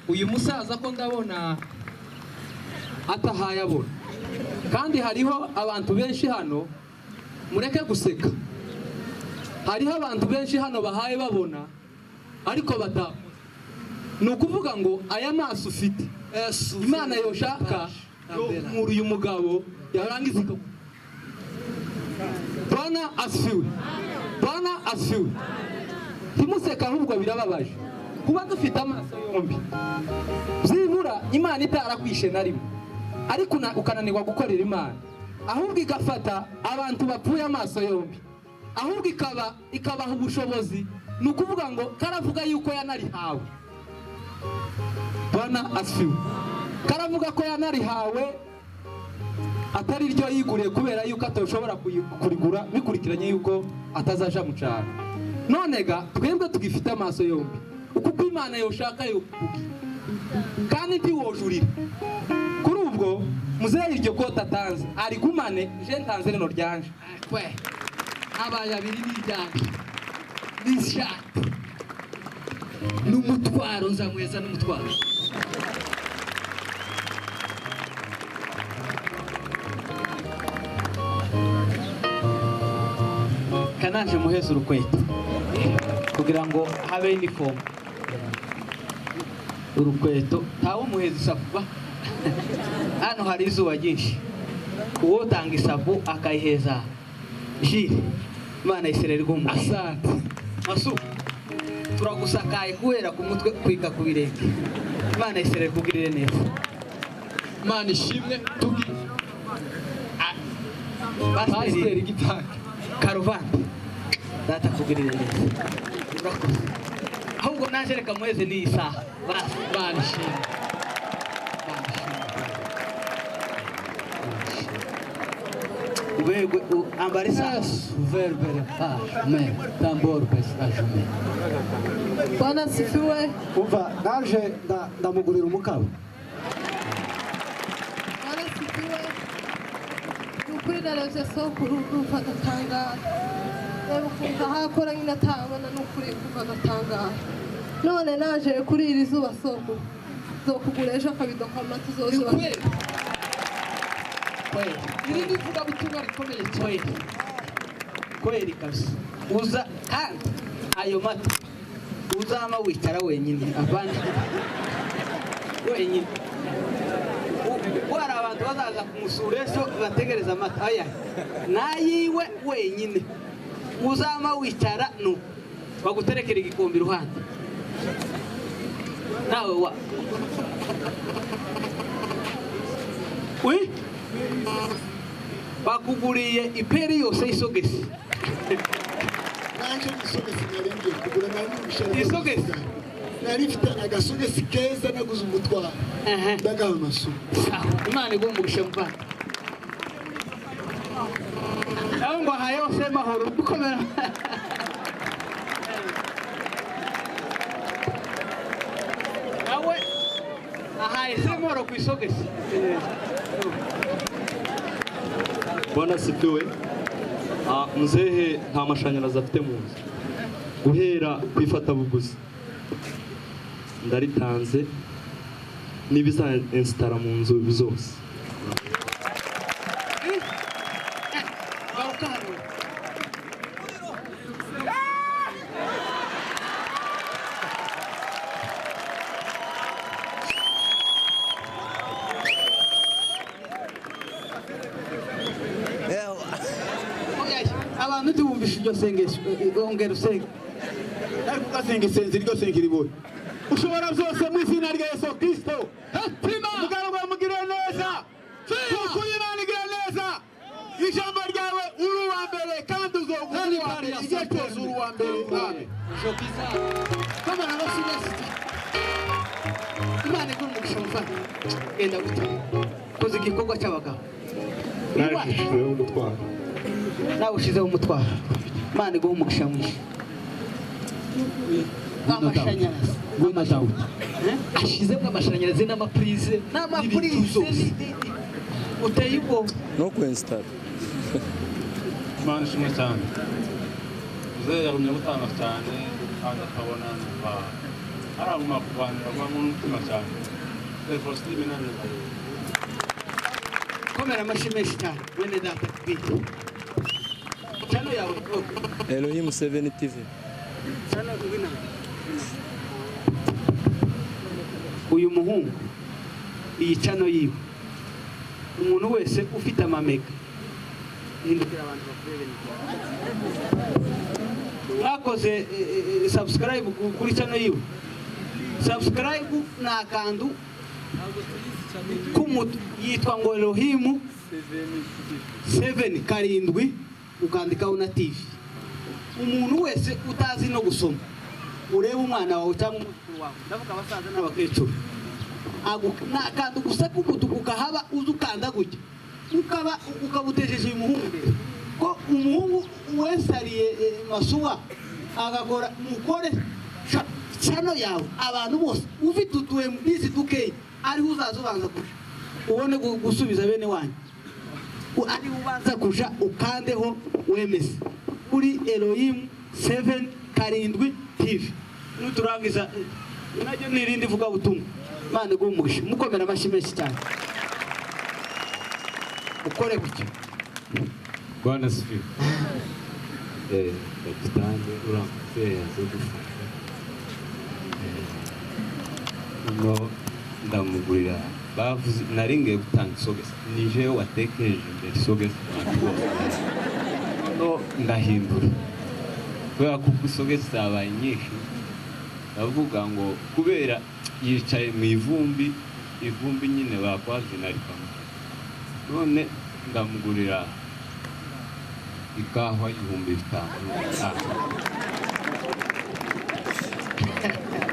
uyu musaza ko ndabona atahaye abona, kandi hariho abantu benshi hano, mureke guseka, hariho abantu benshi hano bahaye babona ariko batabona. Ni ukuvuga ngo aya maso ufite Imana yoshaka muri uyu mugabo yarangiza. Bwana asifiwe, Bwana asifiwe. Timuseka ahubwo birababaje kuba dufite amaso yombi, byibura Imana itarakwishe na rimwe, ariko ukananirwa gukorera Imana, ahubwo igafata abantu bapfuye amaso yombi, ahubwo ikabaha ubushobozi. Ni ukuvuga ngo karavuga yuko yanarihawe. Bwana asifiwe. Karavuga ko yanarihawe, atari ryo yiguriye kubera yuko atoshobora kurigura bikurikiranye yuko atazaja mu cyaro. None ga twebwe tugifite amaso yombi, uko Imana yoshaka yo kandi ntiwojurira. Kuri ubwo muzehe iryo kota atanze ari gumane, je ntanze reno ryanje kwe abaya biri bijyanye n'ishaka n'umutwaro, nzamweza n'umutwaro. Kananje muheza urukweto kugira ngo habe uniform. Urukweto ntawo muheza isabu hano hari izuba ryinshi, uwo tanga isabu akayiheza jire. Imana isererwa mu asante masu turagusakaye kuhera ku mutwe kwika ku birenge. Imana iserere kugirire neza, Imana ishimwe. Tugi Pasiteri Gitanga Karuvati data kugirire neza, urakoze. Ahubwo naje reka mweze ni isaha Imana ishimwe. Ubegwe ambarisa verbere me tambor pesajme. Bwana sifiwe. Umva naje ndamugurira umukabo. Bwana sifiwe. Ukuri naravye sokuru kuva gatangara. Rero kuva hakora nyina tabona n'ukuri kuva gatangara. None naje kuri iri zuba sokuru zokuguresha kabido kwa tuzozuba. Iri ndivuga butumwa rikomeye cyane kweli kabisa. Uza kandi ayo mata uzama wicara wenyine, abandi wenyine. Wari abantu bazaza kumusura ejo bategereza amata aya nayiwe wenyine, uzama wicara no baguterekera igikombe iruhande nawe wa bakuguriye iperi yose isogesi. Nanje isogesi naringiye kugura nari isogesi narifite agasogesi keza naguze umutwaro ndagaha amaso. Imana igombugishe mva nawe ngo aha yose mahoro dukomera. Nawe aha ese mahoro ku isogesi. Bwana sifiwe. Mzehe nta mashanyarazi afite mu nzu, guhera kwifata buguzi ndaritanze n'ibiza installa mu nzu zose. Abantu tubumvisha iryo sengesho ongera usenge Ariko ugasenga isenzi ryo senga iriboye. Ushobora byose mu izina rya Yesu Kristo. Mugabo bamugire neza. Kuko Imana igira neza. Ijambo ryawe uri uwa mbere kandi uzoguha uwa mbere. Igihe cyose uri uwa mbere. Amen. kama na basi basi Imana igombugisha mufana genda gute koze igikorwa cy'abagabo Narishizeho umutwaro. nawe ushizeho umutwaro. Imana igombugisha mwinshi amashanyarazi ashizemo amashanyarazi n'amapurize uteye ubwoba no kwensitara. Imana ishimwe cyane. Mzee yarumye gutanga cyane kandi akabona araguma kubanira n'umutima cyane Faustin nane komera amashyi menshi cyane wene data bito chano yawe Elohim 7 TV. chano ngwina uyu muhungu iyi chano yiwe umuntu wese ufite amamega hindukira abantu bakurebe mwakoze subscribe kuri channel yiwe subscribe nakandu kumutu yitwa ngo Elohim 7 karindwi ukandika una TV umuntu wese utazi no gusoma ureba umwana wawe cyangwa umukuru wawe ndavuga abasaza n'abakecuru nakandu gusa kumutu ukahaba uzukanda gutya ukabutejeje uyu muhungu ko umuhungu wesariye masuwa agakora mukore chano yawe abantu bose ufite utuwe mbisi dukeye ari uzaza ubanza kuja ubone gusubiza bene wanyu ari ubanza kuja ukandeho wemeze kuri Elohim 7 karindwi TV nuturangiza najyo nirindi vuga butumwa Imana igumugisha mukomera amashyi menshi cyane ukore gutyo Bwana sifiwe. Kapitani uramutse yazodufasha. Ngo ndamugurira bavuze naringiye gutanga isogesi nije watekereje imbere isogesi no ndahindura kubera ko isogesi zabaye nyinshi ndavuga ngo kubera yicaye mu ivumbi nyine bakwazinarikamo none ndamugurira ikawa 5,000.